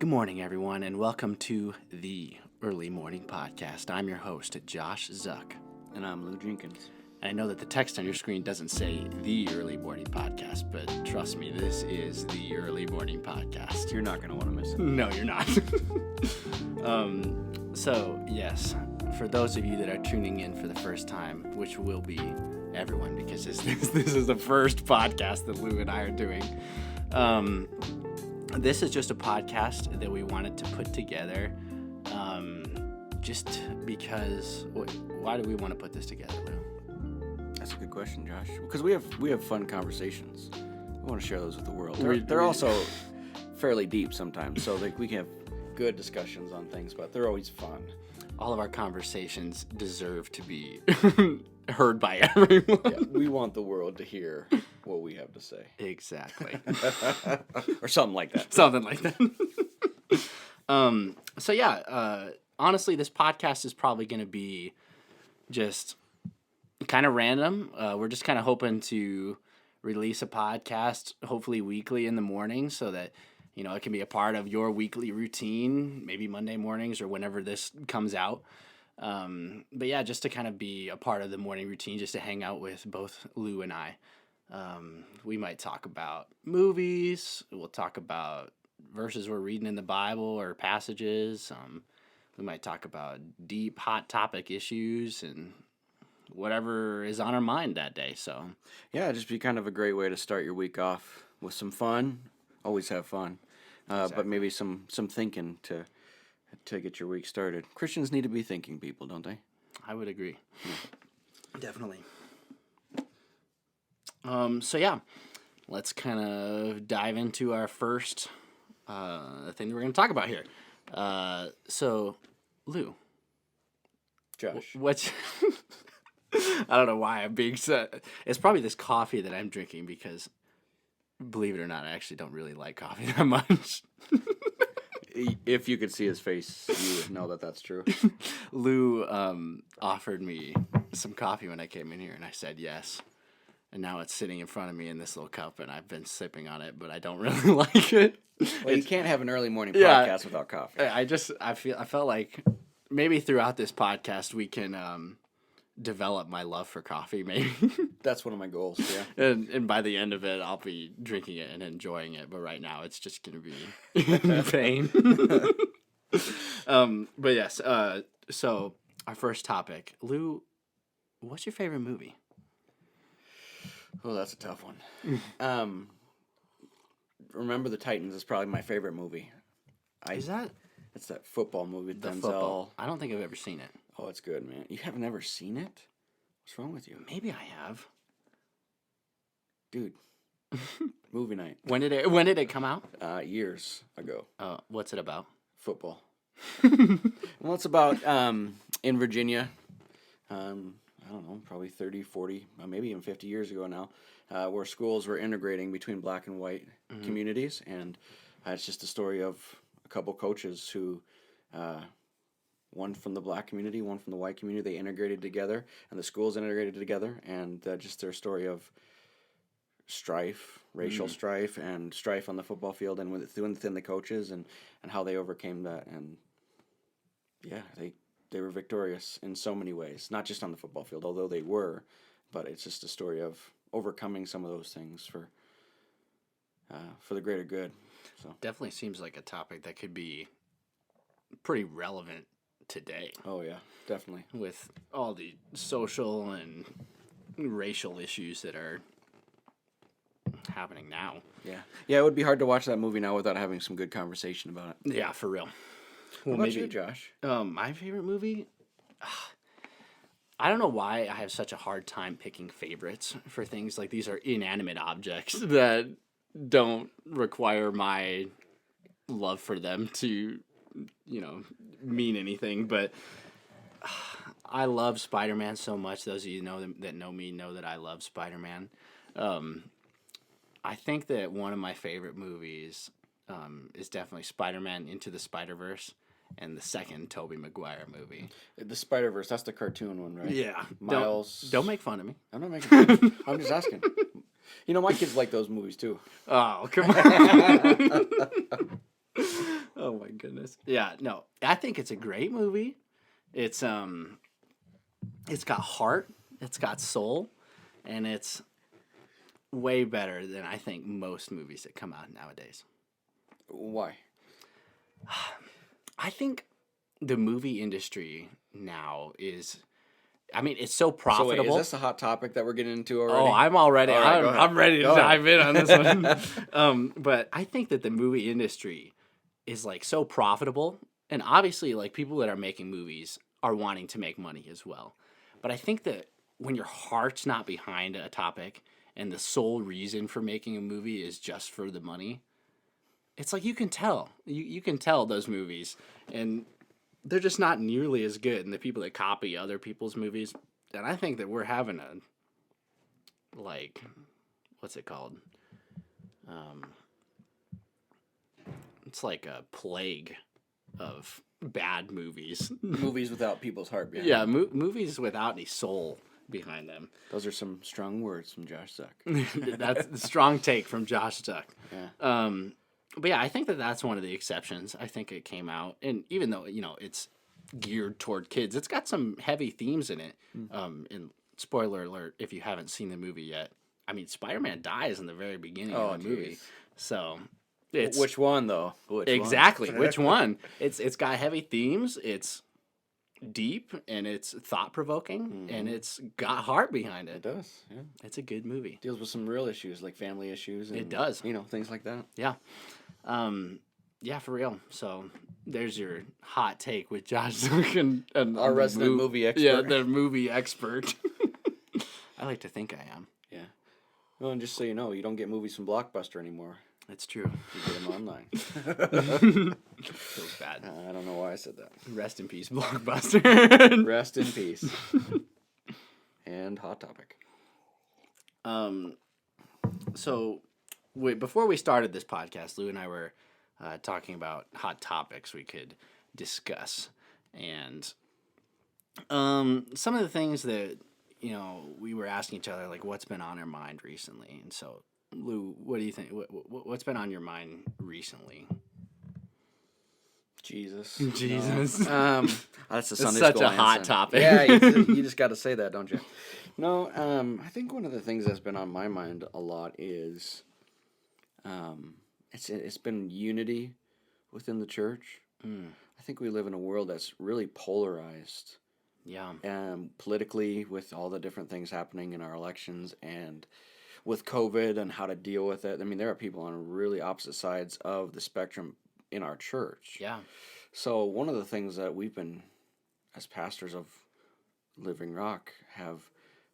Good morning, everyone, and welcome to the Early Morning Podcast. I'm your host, Josh Zuck. And I'm Lou Jenkins. And I know that the text on your screen doesn't say the Early Morning Podcast, but trust me, this is the Early Morning Podcast. You're not going to want to miss it. No, you're not. So, yes, for those of you that are tuning in for the first time, which will be everyone because this is the first podcast that Lou and I are doing. This is just a podcast that we wanted to put together just because. Why do we want to put this together, Lou? That's a good question, Josh. Because we have fun conversations. We want to share those with the world. They're also fairly deep sometimes, so we can have good discussions on things, but they're always fun. All of our conversations deserve to be heard by everyone. Yeah, we want the world to hear what we have to say. Exactly. Or something like that. Something like that. Honestly, this podcast is probably going to be just kind of random. We're just kind of hoping to release a podcast, hopefully weekly in the morning, so that it can be a part of your weekly routine, maybe Monday mornings or whenever this comes out. But yeah, just to kind of be a part of the morning routine, just to hang out with both Lou and I. We might talk about movies. We'll talk about verses we're reading in the Bible or passages. We might talk about deep, hot topic issues and whatever is on our mind that day. So yeah, just be kind of a great way to start your week off with some fun. Always have fun, exactly. But maybe some thinking to get your week started. Christians need to be thinking people, don't they? I would agree. Yeah. Definitely. Let's kind of dive into our first thing that we're going to talk about here. Lou. Josh. What's... I don't know why I'm being so... It's probably this coffee that I'm drinking because, believe it or not, I actually don't really like coffee that much. If you could see his face, you would know that that's true. Lou offered me some coffee when I came in here, and I said yes. And now it's sitting in front of me in this little cup, and I've been sipping on it, but I don't really like it. Well, you can't have an early morning podcast without coffee. I felt like maybe throughout this podcast we can develop my love for coffee. Maybe that's one of my goals. Yeah, and by the end of it, I'll be drinking it and enjoying it. But right now, it's just gonna be pain. But yes. So our first topic, Lou, what's your favorite movie? Oh, that's a tough one. Remember the Titans is probably my favorite movie. Is that? It's that football movie. The Denzel. Football. I don't think I've ever seen it. Oh, it's good, man. You have never seen it? What's wrong with you? Maybe I have. Dude. Movie night. When did it come out? Years ago. What's it about? Football. Well, it's about in Virginia. I don't know, probably 30, 40, maybe even 50 years ago now, where schools were integrating between black and white communities. And it's just a story of a couple coaches who, one from the black community, one from the white community, they integrated together, and the schools integrated together, and just their story of strife, racial strife, and strife on the football field and within the coaches, and how they overcame that. And yeah, they were victorious in so many ways, not just on the football field, although they were, but it's just a story of overcoming some of those things for the greater good. So definitely seems like a topic that could be pretty relevant today. Oh yeah, definitely. With all the social and racial issues that are happening now. Yeah, it would be hard to watch that movie now without having some good conversation about it. Yeah, for real. What about you, Josh? My favorite movie? I don't know why I have such a hard time picking favorites for things. Like, these are inanimate objects that don't require my love for them to, mean anything. But I love Spider-Man so much. Those of you that know me know that I love Spider-Man. I think that one of my favorite movies is definitely Spider-Man Into the Spider-Verse. And the second Tobey Maguire movie. The Spider-Verse, that's the cartoon one, right? Yeah. Miles. Don't make fun of me. I'm not making fun of you. I'm just asking. My kids like those movies too. Oh, come on. Oh goodness. Yeah, no, I think it's a great movie. It's got heart, it's got soul, and it's way better than I think most movies that come out nowadays. Why? I think the movie industry now is, I mean, it's so So wait, profitable. is this a hot topic that we're getting into already? Oh, I'm already. All right, go ahead. I'm ready to Go dive ahead. in on this one. But I think that the movie industry is like so profitable, and obviously, like people that are making movies are wanting to make money as well. But I think that when your heart's not behind a topic and the sole reason for making a movie is just for the money, it's like you can tell. You can tell those movies, and they're just not nearly as good. And the people that copy other people's movies, and I think that we're having a, like, what's it called? It's like a plague of bad movies. Movies without people's heart behind Yeah, them. movies without any soul behind them. Those are some strong words from Josh Zuck. That's a strong take from Josh Duck. Yeah. But yeah, I think that that's one of the exceptions. I think it came out, and even though it's geared toward kids, it's got some heavy themes in it. And spoiler alert, if you haven't seen the movie yet, I mean, Spider-Man dies in the very beginning of the movie, so it's Which one though? Which exactly one? which one. It's got heavy themes. It's deep and it's thought provoking and it's got heart behind It it. does. Yeah. It's a good movie. Deals with some real issues like family issues. And, It does. Things like that. Yeah. Yeah, for real. So there's your hot take with Josh Zuck and Our resident movie expert. Yeah, the movie expert. I like to think I am. Yeah. Well, and just so you know, you don't get movies from Blockbuster anymore. That's true. You get them online. Feels bad. I don't know why I said that. Rest in peace, Blockbuster. Rest in peace. And hot topic. So, before we started this podcast, Lou and I were talking about hot topics we could discuss, and some of the things that we were asking each other, like what's been on our mind recently. And so, Lou, what do you think? What's been on your mind recently? Jesus. Jesus. No. That's a Sunday such school a hot answer. topic. Yeah, you just got to say that, don't you? No, I think one of the things that's been on my mind a lot is, it's been unity within the church. I think we live in a world that's really polarized. Yeah. Politically, with all the different things happening in our elections and with COVID and how to deal with it. I mean, there are people on really opposite sides of the spectrum in our church. Yeah. So one of the things that we've been, as pastors of Living Rock, have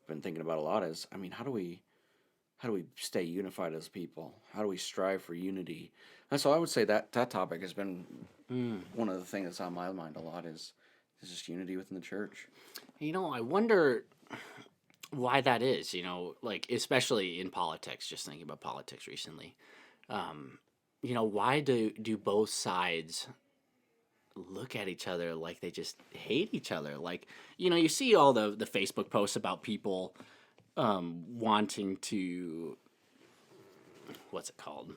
been thinking about a lot is, I mean, how do we stay unified as people? How do we strive for unity? And so I would say that topic has been one of the things that's on my mind a lot is just unity within the church. I wonder why that is, like, especially in politics, just thinking about politics recently. Why do both sides look at each other like they just hate each other? Like, you see all the Facebook posts about people wanting to, what's it called?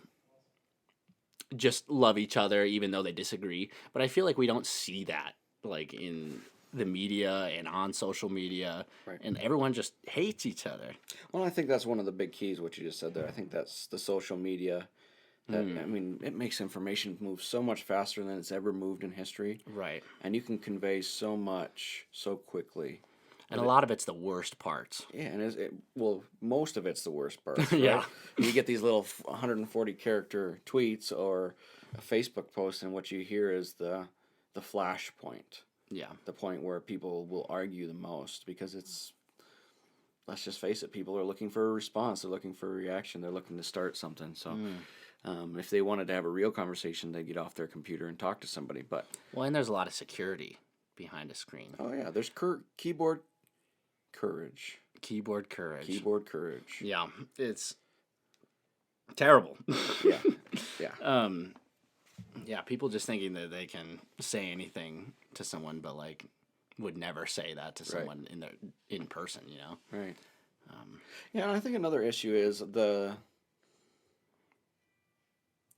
Just love each other even though they disagree. But I feel like we don't see that, like, in the media and on social media, Right. And everyone just hates each other. Well, I think that's one of the big keys, what you just said there. I think that's the social media. I mean, it makes information move so much faster than it's ever moved in history. Right. And you can convey so much so quickly. And a lot of it's the worst parts. Yeah, and most of it's the worst part. Right? Yeah. You get these little 140 character tweets or a Facebook post, and what you hear is the flash point. Yeah. The point where people will argue the most because let's just face it, people are looking for a response. They're looking for a reaction. They're looking to start something. So if they wanted to have a real conversation, they'd get off their computer and talk to somebody. Well, and there's a lot of security behind a screen. Oh, yeah, there's keyboard courage. Keyboard courage. Keyboard courage. Yeah, it's terrible. Yeah, yeah. Yeah, people just thinking that they can say anything to someone, but like would never say that to someone in person. Right. Yeah, and I think another issue is the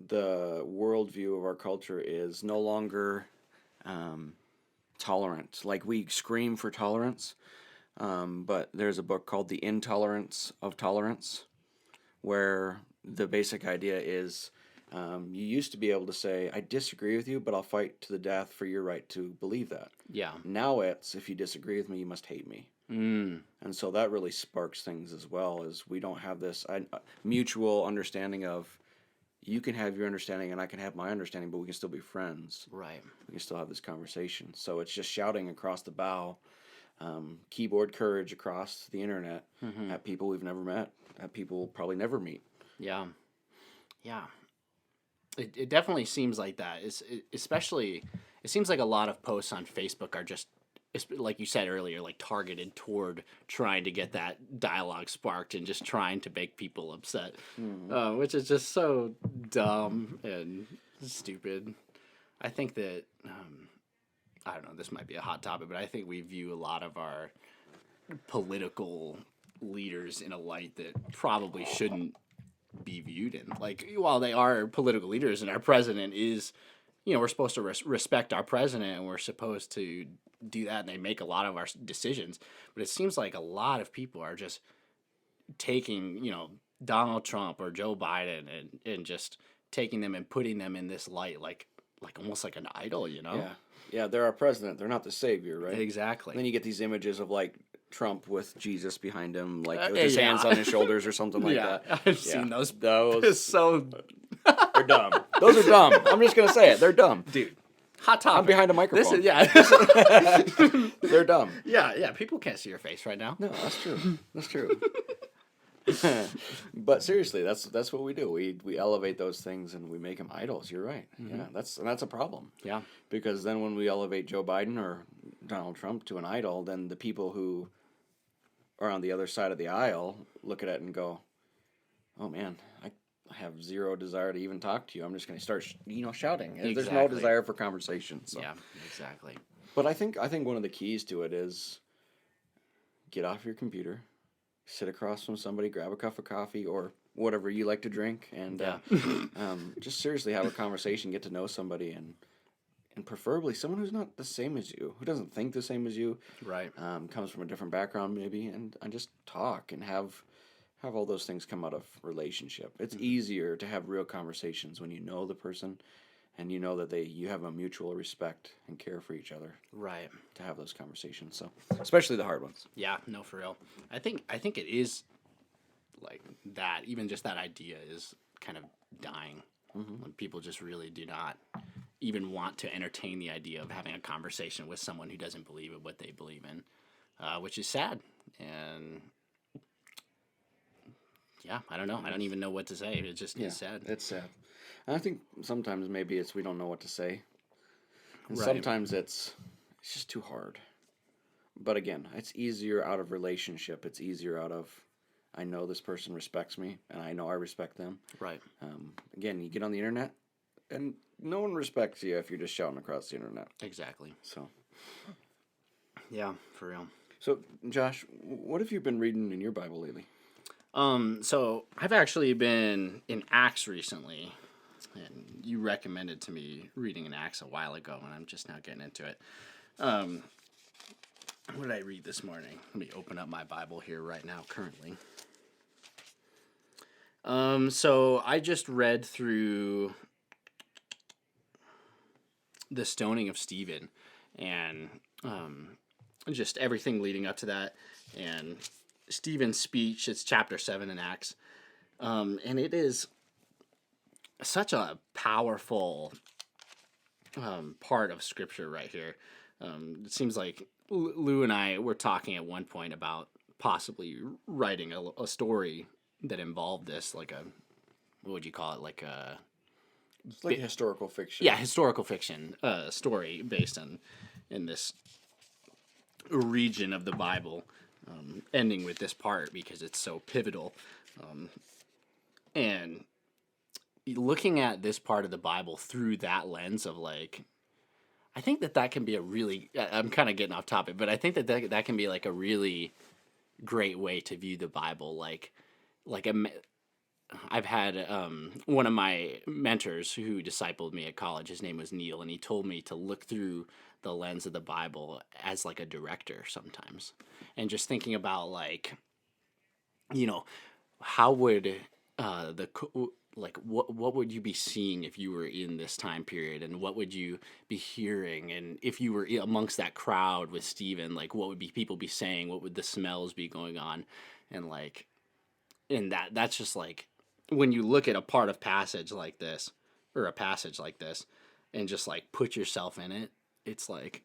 the worldview of our culture is no longer tolerant. Like, we scream for tolerance, but there's a book called The Intolerance of Tolerance, where the basic idea is you used to be able to say, I disagree with you, but I'll fight to the death for your right to believe that. Yeah. Now it's, if you disagree with me, you must hate me. Mm. And so that really sparks things as well, as we don't have this mutual understanding of, you can have your understanding and I can have my understanding, but we can still be friends. Right. We can still have this conversation. So it's just shouting across the bow, keyboard courage across the internet at people we've never met, at people we'll probably never meet. Yeah. Yeah. It definitely seems like that. Especially, it seems like a lot of posts on Facebook are just, like you said earlier, like targeted toward trying to get that dialogue sparked and just trying to make people upset, which is just so dumb and stupid. I think that, I don't know, this might be a hot topic, but I think we view a lot of our political leaders in a light that probably shouldn't be viewed in. Like, while they are political leaders and our president is, we're supposed to respect our president and we're supposed to do that, and they make a lot of our decisions, but it seems like a lot of people are just taking, Donald Trump or Joe Biden and just taking them and putting them in this light, like almost like an idol, Yeah, they're our president. They're not the savior, right? Exactly. And then you get these images of, like, Trump with Jesus behind him, like with his hands on his shoulders or something like that. I've seen those. Those It's so they're dumb. Those are dumb. I'm just gonna say it. They're dumb, dude. Hot topic. I'm behind a microphone. This is They're dumb. yeah. People can't see your face right now. No, that's true. That's true. But seriously, that's what we do. We elevate those things and we make them idols. You're right. Yeah, that's a problem. Yeah. Because then when we elevate Joe Biden or Donald Trump to an idol, then the people who are on the other side of the aisle look at it and go, "Oh man, I have zero desire to even talk to you. I'm just going to start, shouting. Exactly. There's no desire for conversation." So. Yeah, exactly. But I think one of the keys to it is get off your computer, sit across from somebody, grab a cup of coffee or whatever you like to drink, and just seriously have a conversation, get to know somebody, and preferably someone who's not the same as you, who doesn't think the same as you, Right. Comes from a different background maybe, and just talk and have all those things come out of relationship. It's easier to have real conversations when you know the person and you know that you have a mutual respect and care for each other. Right. To have those conversations, so especially the hard ones. Yeah, no, for real. I think it is like that. Even just that idea is kind of dying when people just really do not even want to entertain the idea of having a conversation with someone who doesn't believe in what they believe in, which is sad. And yeah, I don't know. I don't even know what to say. It just is sad. It's sad. And I think sometimes maybe it's we don't know what to say. And Right. sometimes it's just too hard. But again, it's easier out of relationship. It's easier out of, I know this person respects me, and I know I respect them. Right. Again, you get on the internet, and no one respects you if you're just shouting across the internet. Exactly. So, Yeah, for real. so Josh, what have you been reading in your Bible lately? So I've actually been in Acts recently, and you recommended to me reading in Acts a while ago, and I'm just now getting into it. What did I read this morning? Let me open up my Bible here right now, currently. So I just read through the stoning of Stephen, and just everything leading up to that, and Stephen's speech. It's chapter 7 in Acts, and it is such a powerful part of Scripture right here. It seems like Lou and I were talking at one point about possibly writing a story that involved this, like what would you call it, like a... It's like historical fiction. Yeah, historical fiction story based in this region of the Bible, ending with this part because it's so pivotal. And looking at this part of the Bible through that lens of like, I think that can be a really, I'm kind of getting off topic, but I think that can be like a really great way to view the Bible. Like I've had one of my mentors who discipled me at college. His name was Neil, and he told me to look through the lens of the Bible as like a director sometimes, and just thinking about like, you know, how would like what would you be seeing if you were in this time period, and what would you be hearing, and if you were amongst that crowd with Stephen, like what would be people be saying, what would the smells be going on, and like, and that's just like when you look at a part of passage like this, or a passage like this, and just like put yourself in it, it's like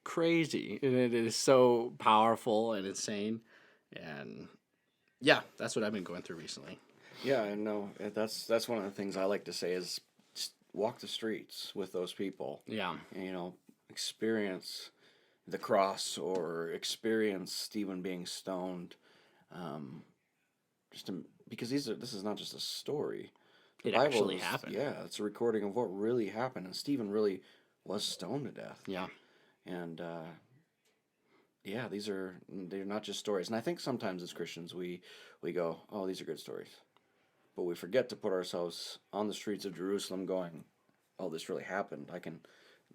crazy, and it is so powerful and insane. And yeah, that's what I've been going through recently. Yeah, I know. That's one of the things I like to say is just walk the streets with those people. Yeah. And, experience the cross or experience Stephen being stoned. Because this is not just a story. The It Bible actually happened. Yeah, it's a recording of what really happened, and Stephen really was stoned to death. Yeah. And yeah, they're not just stories. And I think sometimes as Christians we go, oh, these are good stories, but we forget to put ourselves on the streets of Jerusalem, going, oh, this really happened. I can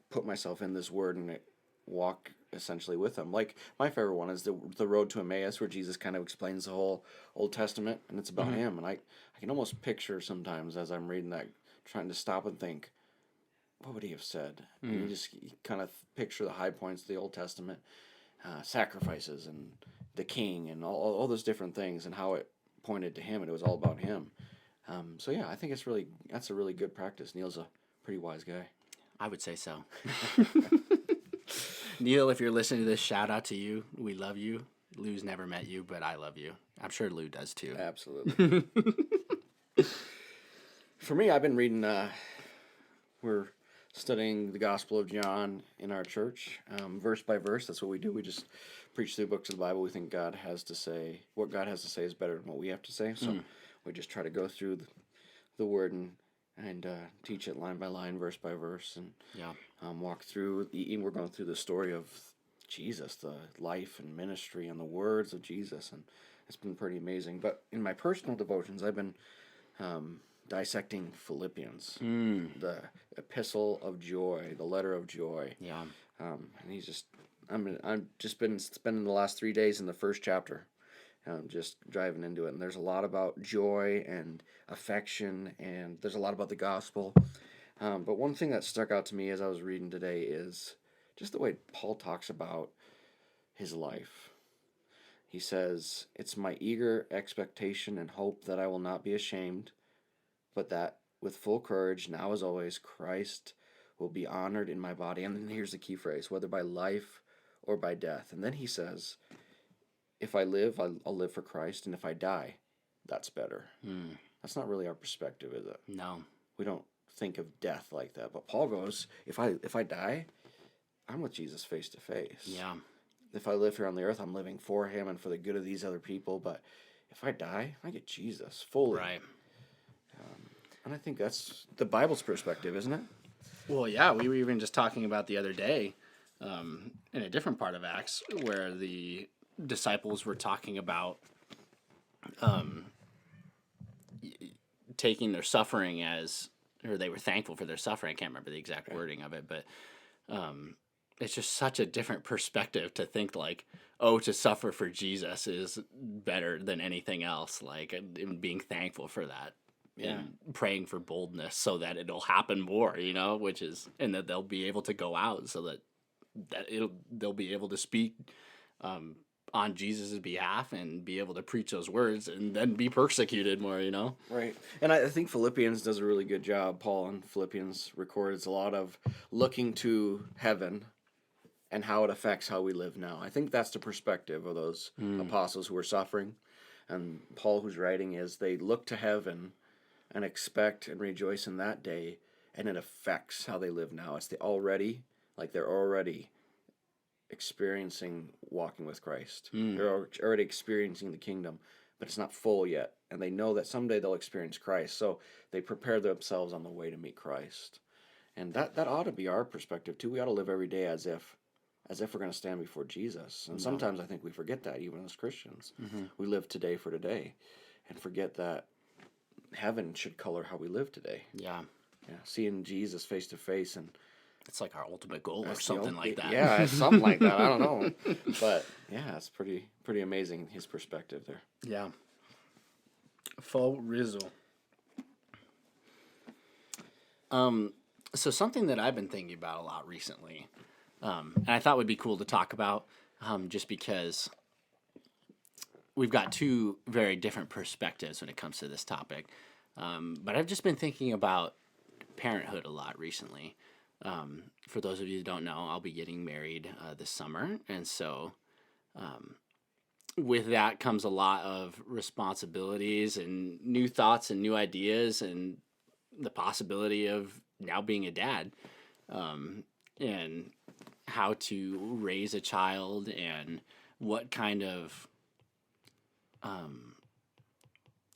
put myself in this word and walk essentially with them. Like my favorite one is the road to Emmaus, where Jesus kind of explains the whole Old Testament, and it's about him. And I can almost picture sometimes as I'm reading that, trying to stop and think, what would he have said? And you kind of picture the high points of the Old Testament, sacrifices and the king and all those different things, and how it pointed to him, and it was all about him. So yeah, I think that's a really good practice. Neil's a pretty wise guy. I would say so. Neil, if you're listening to this, shout out to you. We love you. Lou's never met you, but I love you. I'm sure Lou does too. Absolutely. For me, I've been reading, we're studying the Gospel of John in our church, verse by verse. That's what we do. We just preach through books of the Bible. We think God has to say, what God has to say is better than what we have to say. So we just try to go through the word and teach it line by line, verse by verse, and walk through. We're going through the story of Jesus, the life and ministry and the words of Jesus, and it's been pretty amazing. But in my personal devotions, I've been dissecting Philippians, the epistle of joy, the letter of joy. Yeah. And I've just been spending the last 3 days in the first chapter. Just driving into it, and there's a lot about joy and affection, and there's a lot about the gospel. But one thing that stuck out to me as I was reading today is just the way Paul talks about his life. He says, "It's my eager expectation and hope that I will not be ashamed, but that with full courage, now as always, Christ will be honored in my body." And then here's the key phrase, "whether by life or by death." And then he says, if I live, I'll live for Christ, and if I die, that's better. That's not really our perspective, is it? No. We don't think of death like that. But Paul goes, if I die, I'm with Jesus face to face. Yeah. If I live here on the earth, I'm living for him and for the good of these other people. But if I die, I get Jesus fully. Right. And I think that's the Bible's perspective, isn't it? Well, yeah, we were even just talking about the other day, in a different part of Acts, where the disciples were talking about taking their suffering or they were thankful for their suffering. I can't remember the exact wording of it, but it's just such a different perspective to think like, oh, to suffer for Jesus is better than anything else. Like, and being thankful for that. Yeah. And praying for boldness so that it'll happen more, and that they'll be able to go out so that they'll be able to speak on Jesus' behalf and be able to preach those words and then be persecuted more, Right. And I think Philippians does a really good job. Paul in Philippians records a lot of looking to heaven and how it affects how we live now. I think that's the perspective of those apostles who were suffering. And Paul, who's writing, is they look to heaven and expect and rejoice in that day, and it affects how they live now. They're already experiencing walking with Christ. They're already experiencing the kingdom, but it's not full yet. And they know that someday they'll experience Christ. So they prepare themselves on the way to meet Christ. And that ought to be our perspective too. We ought to live every day as if we're going to stand before Jesus. And sometimes I think we forget that, even as Christians. We live today for today and forget that heaven should color how we live today. Yeah. Yeah, seeing Jesus face to face, and It's like our ultimate goal or something like that. Yeah, it's something like that. I don't know, but yeah, it's pretty amazing, his perspective there. Yeah. Full rizzle. So something that I've been thinking about a lot recently, and I thought would be cool to talk about, just because we've got two very different perspectives when it comes to this topic. But I've just been thinking about parenthood a lot recently. For those of you who don't know, I'll be getting married this summer, and so with that comes a lot of responsibilities and new thoughts and new ideas and the possibility of now being a dad, and how to raise a child and what kind of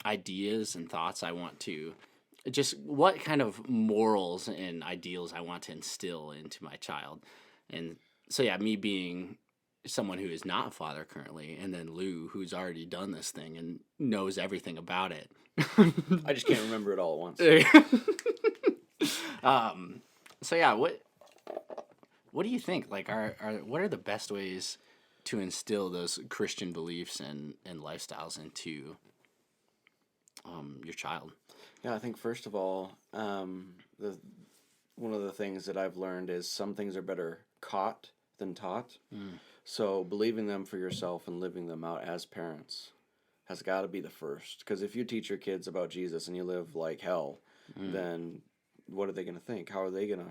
ideas and thoughts I want to, just what kind of morals and ideals I want to instill into my child. And so, yeah, me being someone who is not a father currently, and then Lou, who's already done this thing and knows everything about it. I just can't remember it all at once. So yeah, what do you think? Like, what are the best ways to instill those Christian beliefs and lifestyles into your child? Yeah, I think first of all, one of the things that I've learned is some things are better caught than taught. So believing them for yourself and living them out as parents has got to be the first. Because if you teach your kids about Jesus and you live like hell, then what are they going to think? How are they going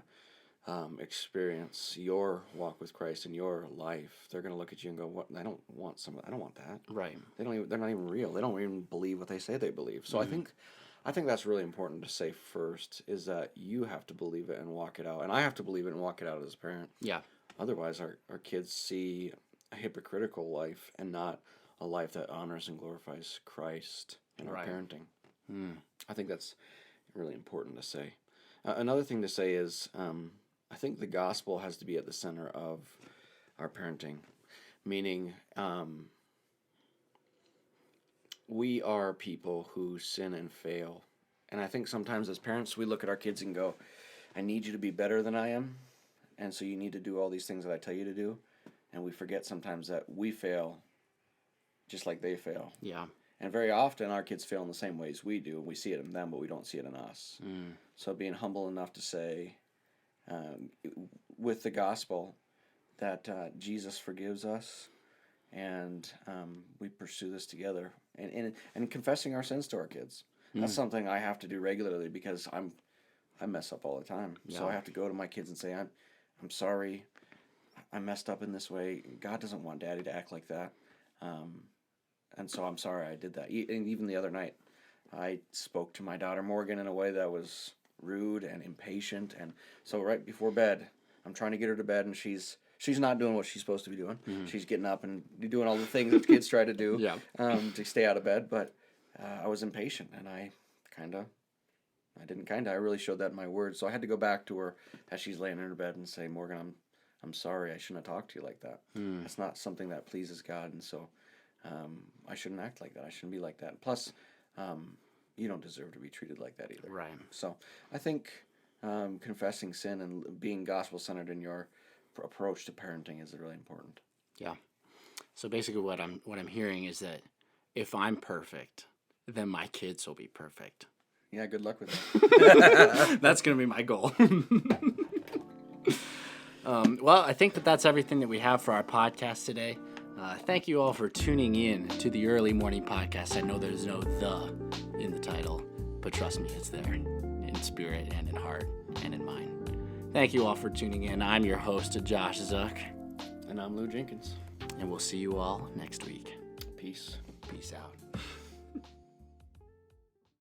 to experience your walk with Christ in your life? They're going to look at you and go, "What? I don't want that." Right. They're not even real. They don't even believe what they say they believe. So I think that's really important to say first, is that you have to believe it and walk it out. And I have to believe it and walk it out as a parent. Yeah. Otherwise, our kids see a hypocritical life and not a life that honors and glorifies Christ in our parenting. I think that's really important to say. Another thing to say is I think the gospel has to be at the center of our parenting, meaning we are people who sin and fail. And I think sometimes as parents, we look at our kids and go, "I need you to be better than I am, and so you need to do all these things that I tell you to do." And we forget sometimes that we fail just like they fail. Yeah. And very often our kids fail in the same ways we do. We see it in them, but we don't see it in us. So being humble enough to say, with the gospel, that Jesus forgives us, and we pursue this together, and confessing our sins to our kids. That's something I have to do regularly because I mess up all the time. Yeah. So I have to go to my kids and say, I'm sorry, I messed up in this way. God doesn't want Daddy to act like that. And so I'm sorry I did that. And even the other night, I spoke to my daughter Morgan in a way that was rude and impatient. And so right before bed, I'm trying to get her to bed, and she's not doing what she's supposed to be doing. She's getting up and doing all the things that kids try to do to stay out of bed. But I was impatient, and I really showed that in my words. So I had to go back to her as she's laying in her bed and say, "Morgan, I'm sorry. I shouldn't have talked to you like that. That's not something that pleases God, and so I shouldn't act like that. I shouldn't be like that. Plus, you don't deserve to be treated like that either." Right. So I think confessing sin and being gospel-centered in your approach to parenting is really important. Yeah. So basically what I'm hearing is that if I'm perfect, then my kids will be perfect. Yeah, good luck with that. That's going to be my goal. Well, I think that's everything that we have for our podcast today. Thank you all for tuning in to the Early Morning Podcast. I know there's no "the" in the title, but trust me, it's there in spirit and in heart and in mind. Thank you all for tuning in. I'm your host, Josh Zuck. And I'm Lou Jenkins. And we'll see you all next week. Peace. Peace out.